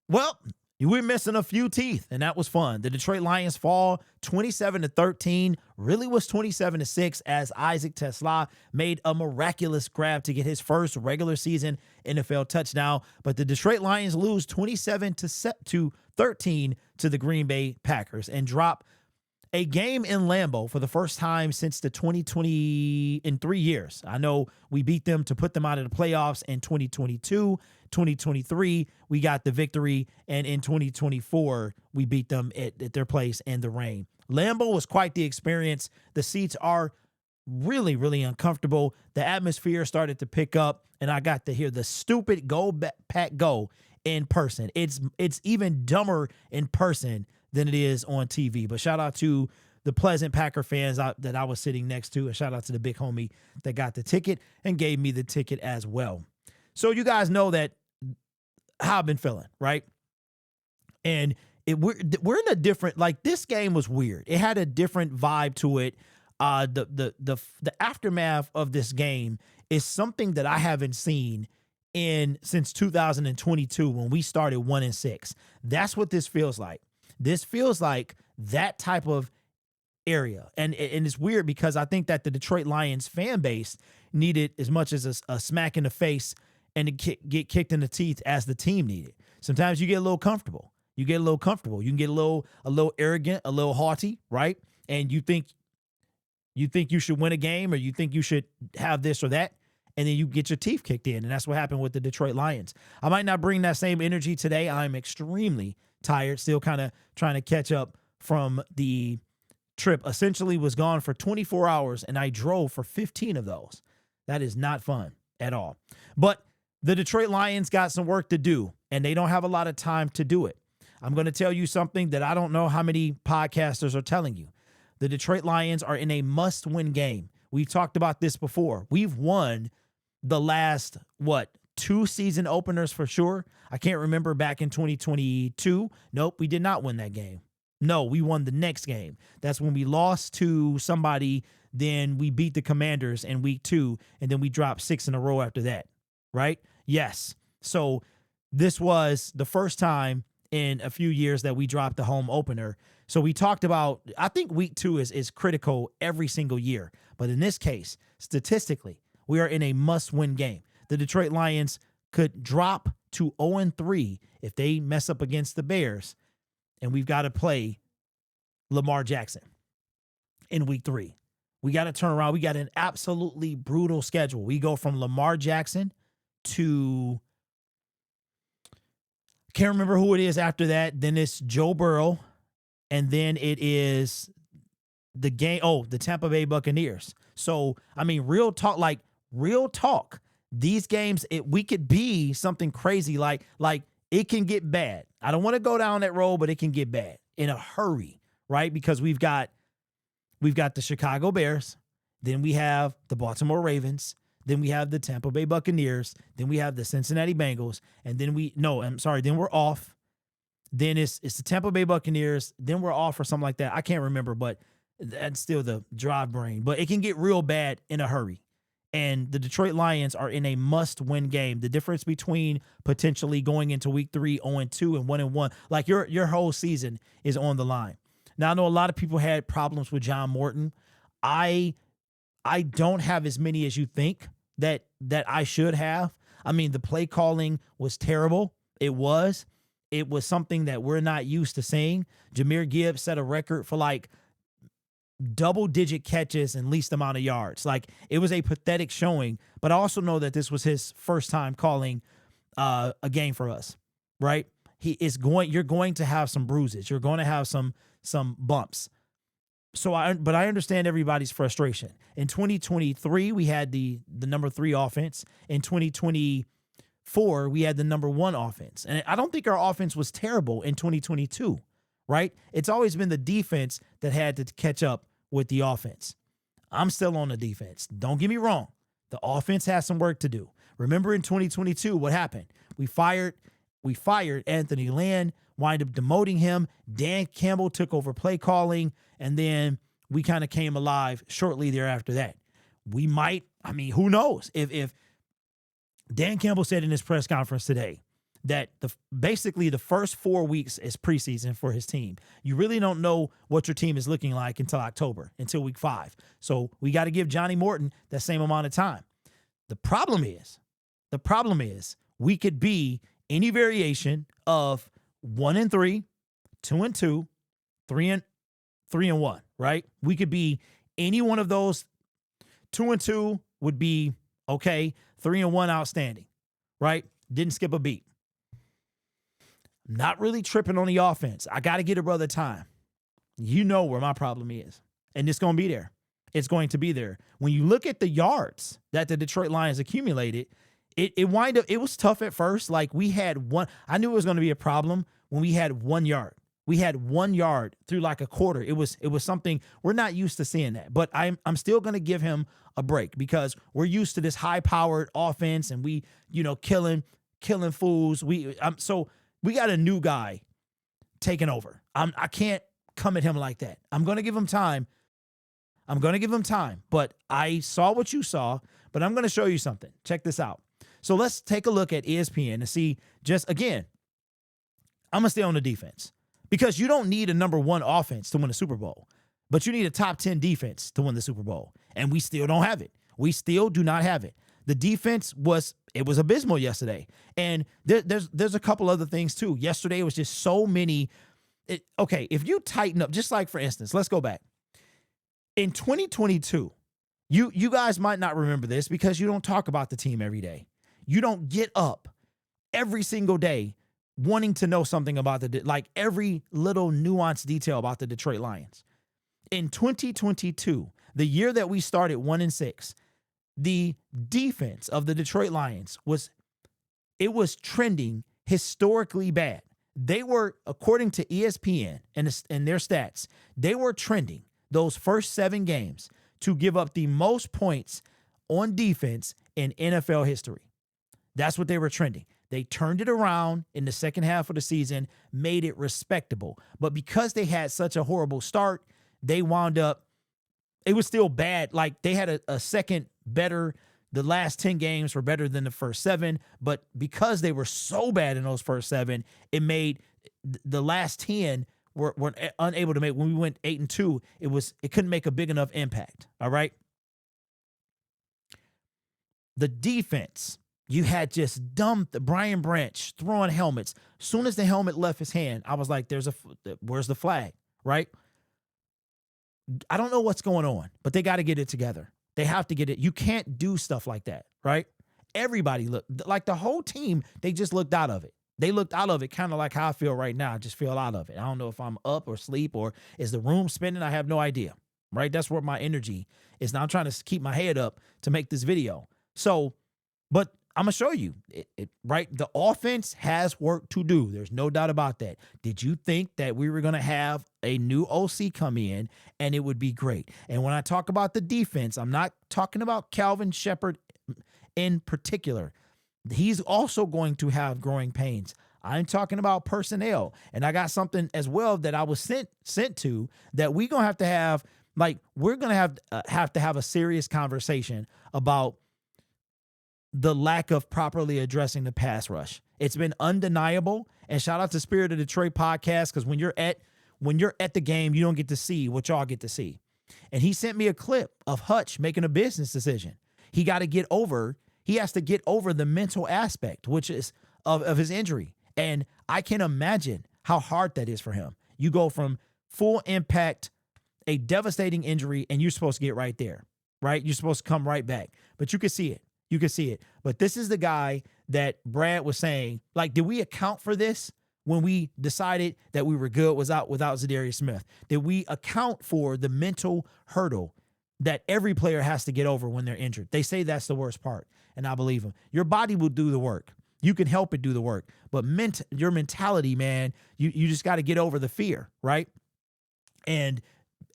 Well, you were missing a few teeth, and that was fun. The Detroit Lions fall 27-13, really was 27-6 as Isaac Tesla made a miraculous grab to get his first regular season NFL touchdown. But the Detroit Lions lose 27-13 to the Green Bay Packers and drop a game in Lambeau for the first time since the 2020 in 3 years. I know we beat them to put them out of the playoffs in 2022, 2023, we got the victory, and in 2024, we beat them at their place in the rain. Lambeau was quite the experience. The seats are really, really uncomfortable. The atmosphere started to pick up, and I got to hear the stupid Go Pack Go in person. It's even dumber in person than it is on TV. But shout out to the pleasant Packer fans that I was sitting next to, and shout out to the big homie that got the ticket and gave me the ticket as well. So you guys know that how I've been feeling, right? And we're in a different, like, this game was weird. It had a different vibe to it. The aftermath of this game is something that I haven't seen since 2022 when we started 1-6. That's what this feels like. This feels like that type of area. And it's weird because I think that the Detroit Lions fan base needed as much as a smack in the face and to get kicked in the teeth as the team needed. Sometimes you get a little comfortable. You can get a little arrogant, a little haughty, right? And you think you should win a game, or you think you should have this or that, and then you get your teeth kicked in. And that's what happened with the Detroit Lions. I might not bring that same energy today. I'm extremely tired, still kind of trying to catch up from the trip. Essentially was gone for 24 hours, and I drove for 15 of those. That is not fun at all. But the Detroit Lions got some work to do, and they don't have a lot of time to do it. I'm going to tell you something that I don't know how many podcasters are telling you. The Detroit Lions are in a must-win game. We've talked about this before. We've won the last, 2 season openers for sure. I can't remember back in 2022. Nope, we did not win that game. No, we won the next game. That's when we lost to somebody. Then we beat the Commanders in week 2, and then we dropped 6 in a row after that, right? Yes. So this was the first time in a few years that we dropped the home opener. So we talked about, I think week 2 is critical every single year. But in this case, statistically, we are in a must-win game. The Detroit Lions could drop to 0-3 if they mess up against the Bears, and we've got to play Lamar Jackson in week 3. We got to turn around. We got an absolutely brutal schedule. We go from Lamar Jackson to, can't remember who it is after that. Then it's Joe Burrow, and then it is the Tampa Bay Buccaneers. So, I mean, real talk. These games, we could be something crazy like it can get bad. I don't want to go down that road, but it can get bad in a hurry, right? Because we've got the Chicago Bears, then we have the Baltimore Ravens, then we have the Tampa Bay Buccaneers, then we have the Cincinnati Bengals, and then then we're off. Then it's the Tampa Bay Buccaneers, then we're off or something like that. I can't remember, but that's still the drive brain. But it can get real bad in a hurry. And the Detroit Lions are in a must-win game. The difference between potentially going into week 3 0-2 and 1-1, like your whole season is on the line. Now, I know a lot of people had problems with John Morton. I don't have as many as you think that I should have. I mean, the play calling was terrible. It was something that we're not used to seeing. Jahmyr Gibbs set a record for double-digit catches and least amount of yards. It was a pathetic showing, but I also know that this was his first time calling a game for us, right? You're going to have some bruises. You're going to have some bumps. But I understand everybody's frustration. In 2023, we had the number 3 offense. In 2024, we had the number 1 offense. And I don't think our offense was terrible in 2022, right? It's always been the defense that had to catch up with the offense. I'm still on the defense. Don't get me wrong. The offense has some work to do. Remember in 2022, what happened? We fired Anthony Lynn, wind up demoting him. Dan Campbell took over play calling, and then we kind of came alive shortly thereafter that. Who knows? If Dan Campbell said in his press conference today, that basically the first 4 weeks is preseason for his team. You really don't know what your team is looking like until October, until week 5. So we got to give Johnny Morton that same amount of time. The problem is we could be any variation of 1-3, 2-2, 3-1, right? We could be any one of those. 2-2 would be okay. 3-1 outstanding, right? Didn't skip a beat. Not really tripping on the offense. I got to get a brother time. You know where my problem is. And it's going to be there. It's going to be there. When you look at the yards that the Detroit Lions accumulated, it was tough at first. Like we had one, I knew it was going to be a problem when we had 1 yard. We had 1 yard through like a quarter. It was something we're not used to seeing that. But I'm still going to give him a break because we're used to this high-powered offense and we, killing fools. So we got a new guy taking over. I can't come at him like that. I'm going to give him time. But I saw what you saw, but I'm going to show you something. Check this out. So let's take a look at ESPN and see just, again, I'm going to stay on the defense because you don't need a number 1 offense to win a Super Bowl, but you need a top 10 defense to win the Super Bowl. And we still don't have it. We still do not have it. The defense was abysmal yesterday. And there's a couple other things too. Yesterday was just so many. Okay, if you tighten up, just like for instance, let's go back. In 2022, you guys might not remember this because you don't talk about the team every day. You don't get up every single day wanting to know something about like every little nuanced detail about the Detroit Lions. In 2022, the year that we started 1-6, the defense of the Detroit Lions was trending historically bad. They were, according to ESPN and their stats, they were trending those first 7 games to give up the most points on defense in NFL history. That's what they were trending. They turned it around in the second half of the season, made it respectable. But because they had such a horrible start, they wound up, it was still bad. Like they had a second better. The last 10 games were better than the first 7. But because they were so bad in those first 7, it made the last 10 were unable to make. When we went 8-2, it couldn't make a big enough impact. All right. The defense, you had just dumped Brian Branch throwing helmets. Soon as the helmet left his hand, I was like, where's the flag? Right. I don't know what's going on, but they got to get it together. They have to get it. You can't do stuff like that. Right. Everybody looked like the whole team. They just looked out of it. They looked out of it kind of like how I feel right now. I just feel out of it. I don't know if I'm up or asleep or is the room spinning? I have no idea. Right. That's where my energy is now. I'm trying to keep my head up to make this video. So, but I'm going to show you it, right? The offense has work to do. There's no doubt about that. Did you think that we were going to have a new OC come in and it would be great? And when I talk about the defense, I'm not talking about Calvin Shepard in particular. He's also going to have growing pains. I'm talking about personnel. And I got something as well that I was sent to that we're going to have, like, we're going to have to have a serious conversation about the lack of properly addressing the pass rush. It's been undeniable. And shout out to Spirit of Detroit podcast, because when you're at the game, you don't get to see what y'all get to see. And he sent me a clip of Hutch making a business decision. He has to get over the mental aspect, which is of his injury. And I can imagine how hard that is for him. You go from full impact, a devastating injury, and you're supposed to get right there, right? You're supposed to come right back, but you can see it. You can see it. But this is the guy that Brad was saying, like, did we account for this when we decided that we were good without Zadarius Smith? Did we account for the mental hurdle that every player has to get over when they're injured? They say that's the worst part, and I believe them. Your body will do the work. You can help it do the work. But your mentality, man, you just got to get over the fear, right? And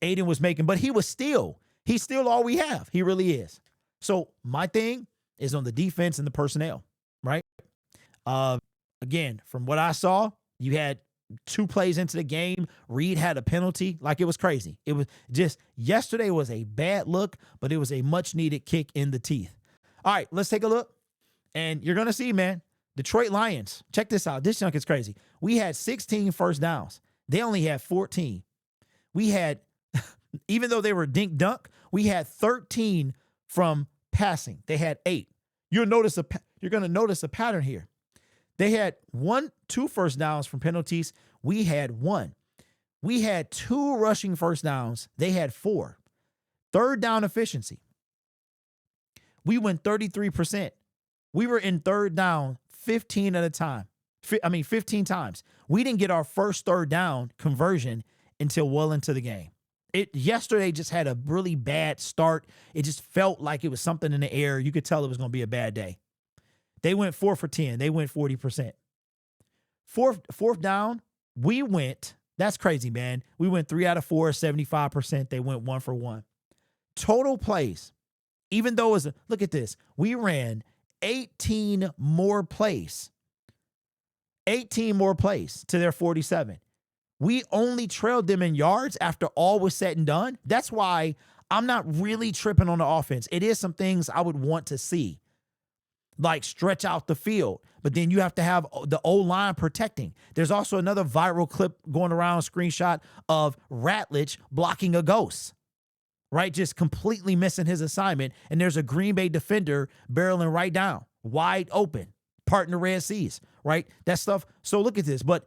Aiden was making, but he's still all we have. He really is. So my thing is on the defense and the personnel, right? Again, from what I saw, you had 2 plays into the game. Reed had a penalty. Like, it was crazy. It was just, yesterday was a bad look, but it was a much needed kick in the teeth. All right, let's take a look. And you're going to see, man, Detroit Lions, check this out. This junk is crazy. We had 16 first downs. They only had 14. We had, even though they were dink dunk, we had 13 from passing. They had 8. You're going to notice a pattern here. They had 2 first downs from penalties. We had 1. We had 2 rushing first downs. They had 4. Third down efficiency. We went 33%. We were in third down 15 at a time. 15 times. We didn't get our first third down conversion until well into the game. Yesterday just had a really bad start. It just felt like it was something in the air. You could tell it was going to be a bad day. They went 4 for 10. They went 40%. Fourth down, we went, that's crazy, man. We went 3 out of 4, 75%. They went 1 for 1. Total plays, even though look at this. We ran 18 more plays. 18 more plays to their 47. We only trailed them in yards after all was said and done. That's why I'm not really tripping on the offense. It is some things I would want to see, like stretch out the field, but then you have to have the O-line protecting. There's also another viral clip going around, screenshot of Ratledge blocking a ghost, right? Just completely missing his assignment. And there's a Green Bay defender barreling right down, wide open, parting the Red Seas, right? That stuff. So look at this, but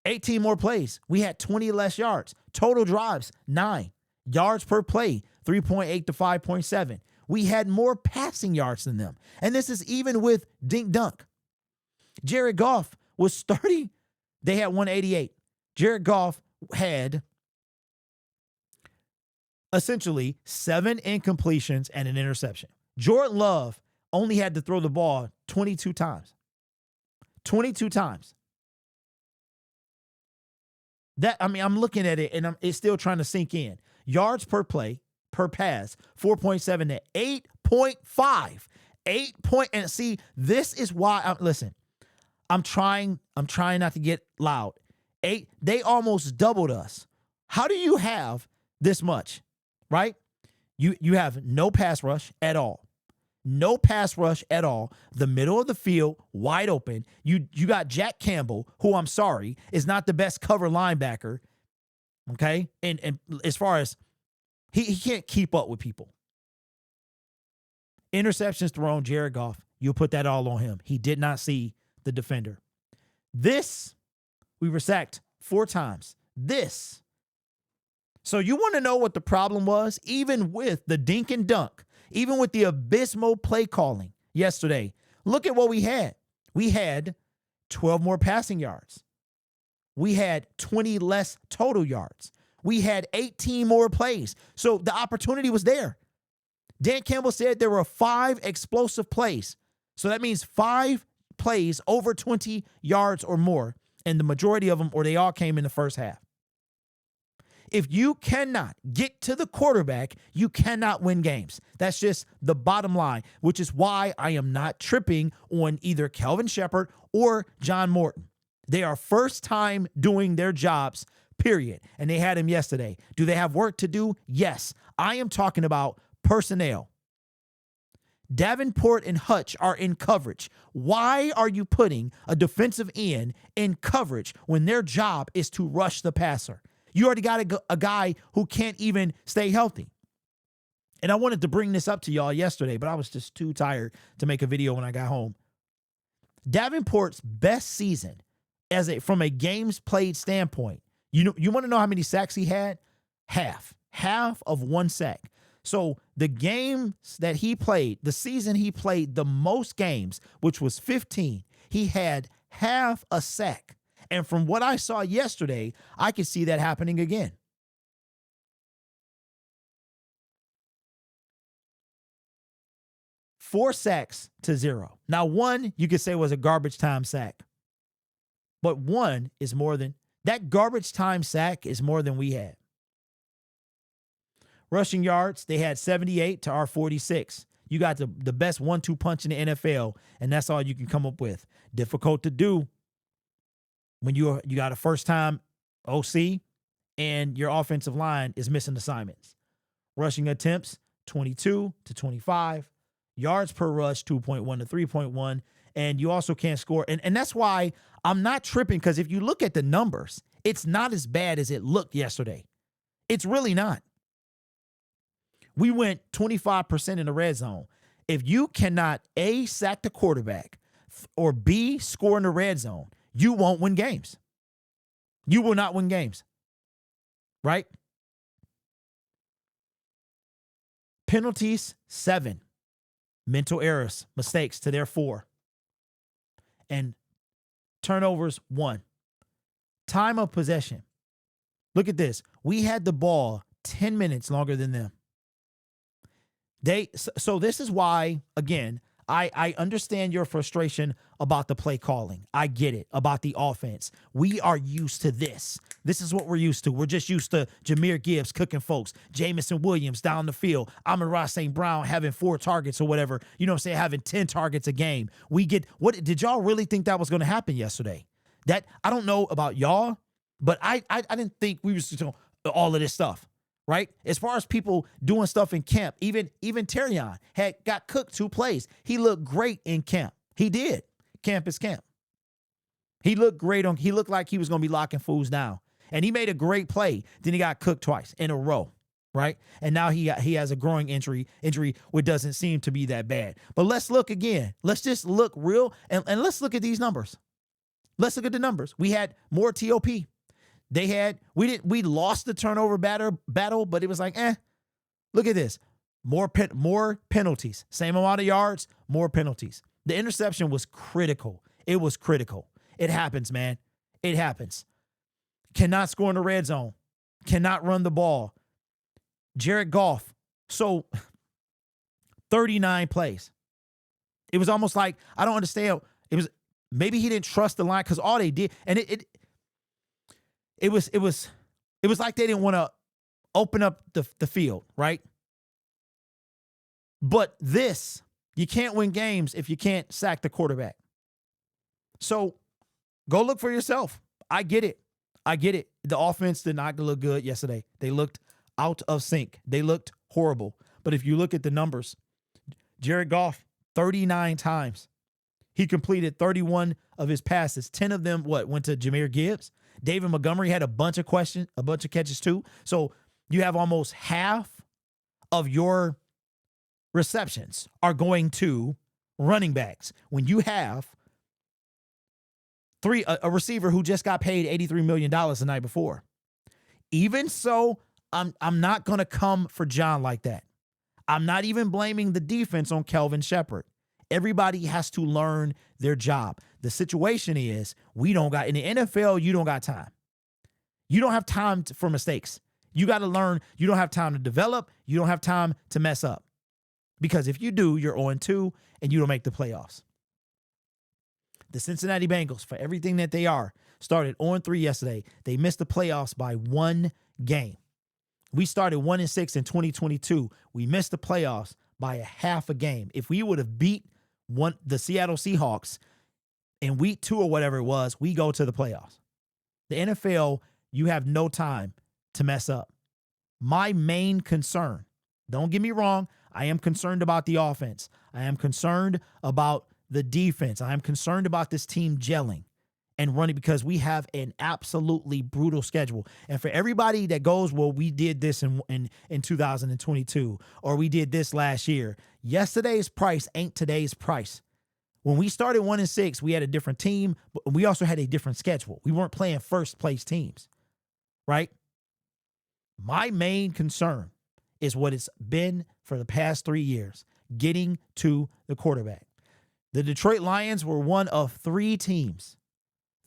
18 more plays. We had 20 less yards. Total drives, 9. Yards per play, 3.8 to 5.7. We had more passing yards than them. And this is even with dink dunk. Jared Goff was 30. They had 188. Jared Goff had essentially 7 incompletions and an interception. Jordan Love only had to throw the ball 22 times. 22 times. I'm looking at it and it's still trying to sink in. Yards per play, per pass, 4.7 to 8.5. And see, this is why listen. I'm trying not to get loud. They almost doubled us. How do you have this much? Right? You have no pass rush at all. No pass rush at all. The middle of the field, wide open. You got Jack Campbell, who I'm sorry, is not the best cover linebacker. Okay? And as far as he can't keep up with people. Interceptions thrown, Jared Goff. You'll put that all on him. He did not see the defender. We were sacked 4 times. So you want to know what the problem was? Even with the dink and dunk, even with the abysmal play calling yesterday, look at what we had. We had 12 more passing yards. We had 20 less total yards. We had 18 more plays. So the opportunity was there. Dan Campbell said there were 5 explosive plays. So that means 5 plays over 20 yards or more. And the majority of them, or they all came in the first half. If you cannot get to the quarterback, you cannot win games. That's just the bottom line, which is why I am not tripping on either Kelvin Shepard or John Morton. They are first time doing their jobs, period. And they had him yesterday. Do they have work to do? Yes. I am talking about personnel. Davenport and Hutch are in coverage. Why are you putting a defensive end in coverage when their job is to rush the passer? You already got a guy who can't even stay healthy. And I wanted to bring this up to y'all yesterday, but I was just too tired to make a video when I got home. Davenport's best season from a games played standpoint, you want to know how many sacks he had? Half of 1 sack. So the games that he played, the season he played the most games, which was 15, he had half a sack. And from what I saw yesterday, I could see that happening again. Four sacks to 0. Now, 1 you could say was a garbage time sack. But 1 is more than that. Garbage time sack is more than we had. Rushing yards, they had 78 to our 46. You got the best 1-2 punch in the NFL, and that's all you can come up with. Difficult to do when you got a first-time OC and your offensive line is missing assignments. Rushing attempts, 22 to 25. Yards per rush, 2.1 to 3.1. and you also can't score. And that's why I'm not tripping, because if you look at the numbers, it's not as bad as it looked yesterday. It's really not. We went 25% in the red zone. If you cannot A, sack the quarterback, or B, score in the red zone, you won't win games. You will not win games. Right? Penalties, 7. Mental errors, mistakes to their 4. And turnovers, 1. Time of possession. Look at this. We had the ball 10 minutes longer than them. So this is why, again, I understand your frustration about the play calling. I get it, about the offense. We are used to this. This is what we're used to. We're just used to Jahmyr Gibbs cooking folks, Jamison Williams down the field, Amon-Ra St. Brown having 4 targets or whatever, you know what I'm saying, having 10 targets a game. What did y'all really think that was going to happen yesterday? That, I don't know about y'all, but I didn't think we was doing all of this stuff. Right? As far as people doing stuff in camp, even Terrion got cooked 2 plays. He looked great in camp. He did. Camp is camp. He looked great he looked like he was going to be locking fools down. And he made a great play. Then he got cooked twice in a row. Right? And now he has a growing injury, which doesn't seem to be that bad. But let's look again. Let's just look real, and let's look at these numbers. Let's look at the numbers. We had more TOP. We lost the turnover battle, but it was like, look at this. More penalties. Same amount of yards, more penalties. The interception was critical. It was critical. It happens, man. It happens. Cannot score in the red zone. Cannot run the ball. Jared Goff. So 39 plays. It was almost like, I don't understand. Maybe he didn't trust the line, because all they did, and it was like they didn't want to open up the field, right? But you can't win games if you can't sack the quarterback. So go look for yourself. I get it. The offense did not look good yesterday. They looked out of sync. They looked horrible. But if you look at the numbers, Jared Goff, 39 times. He completed 31 of his passes. 10 of them, went to Jahmyr Gibbs. David Montgomery had a bunch of catches too. So you have almost half of your receptions are going to running backs. When you have a receiver who just got paid $83 million the night before. Even so, I'm not going to come for John like that. I'm not even blaming the defense on Kelvin Shepherd. Everybody has to learn their job. The situation is, in the NFL, you don't got time. You don't have time for mistakes. You got to learn. You don't have time to develop. You don't have time to mess up. Because if you do, you're 0-2 and you don't make the playoffs. The Cincinnati Bengals, for everything that they are, started 0-3 yesterday. They missed the playoffs by 1 game. We started 1-6 in 2022. We missed the playoffs by a half a game. If we would have beat the Seattle Seahawks in week 2 or whatever it was, we go to the playoffs. The NFL, you have no time to mess up. My main concern, don't get me wrong, I am concerned about the offense. I am concerned about the defense. I am concerned about this team gelling and running, because we have an absolutely brutal schedule. And for everybody that goes, well, we did this in 2022, or we did this last year. Yesterday's price ain't today's price. When we started 1-6, we had a different team, but we also had a different schedule. We weren't playing first place teams, right? My main concern is what it's been for the past 3 years, getting to the quarterback. The Detroit Lions were one of 3 teams.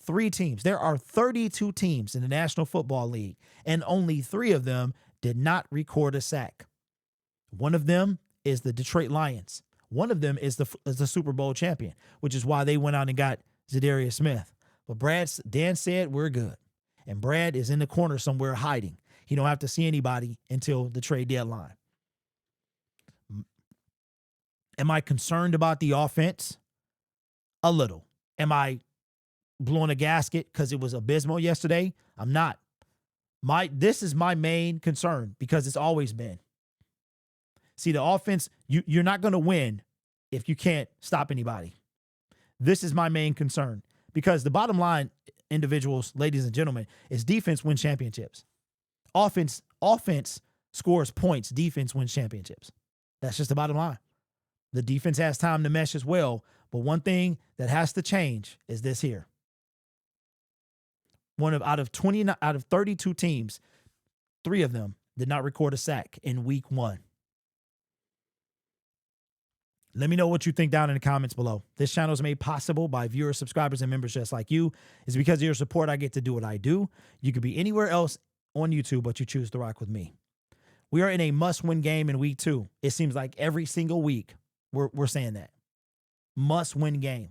3 teams. There are 32 teams in the National Football League, and only 3 of them did not record a sack. One of them is the Detroit Lions. One of them is the Super Bowl champion, which is why they went out and got Zadarius Smith. But Dan said, we're good. And Brad is in the corner somewhere hiding. He don't have to see anybody until the trade deadline. Am I concerned about the offense? A little. Am I blowing a gasket because it was abysmal yesterday? I'm not. This is my main concern, because it's always been. See, the offense, you're not going to win if you can't stop anybody. This is my main concern because the bottom line, individuals, ladies and gentlemen, is defense wins championships. Offense scores points. Defense wins championships. That's just the bottom line. The defense has time to mesh as well. But one thing that has to change is this here. Out of 32 teams, 3 of them did not record a sack in week 1. Let me know what you think down in the comments below. This channel is made possible by viewers, subscribers, and members just like you. It's because of your support I get to do what I do. You could be anywhere else on YouTube, but you choose to rock with me. We are in a must-win game in week 2. It seems like every single week we're saying that. Must-win game.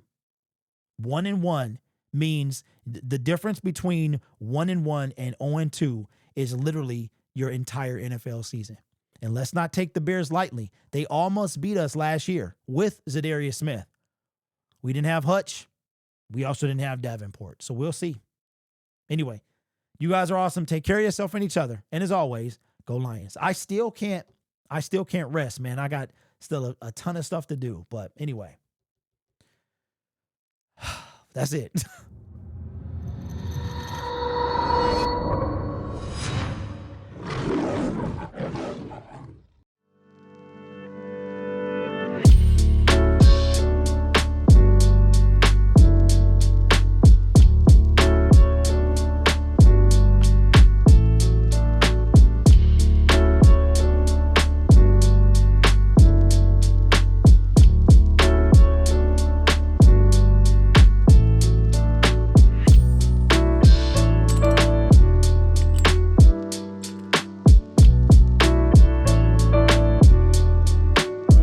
1-1 means the difference between 1-1 and 0-2 is literally your entire NFL season. And let's not take the Bears lightly. They almost beat us last year with Zadarius Smith. We didn't have Hutch. We also didn't have Davenport. So we'll see. Anyway, you guys are awesome. Take care of yourself and each other. And as always, go Lions. I still can't rest, man. I got still a ton of stuff to do. But anyway, that's it.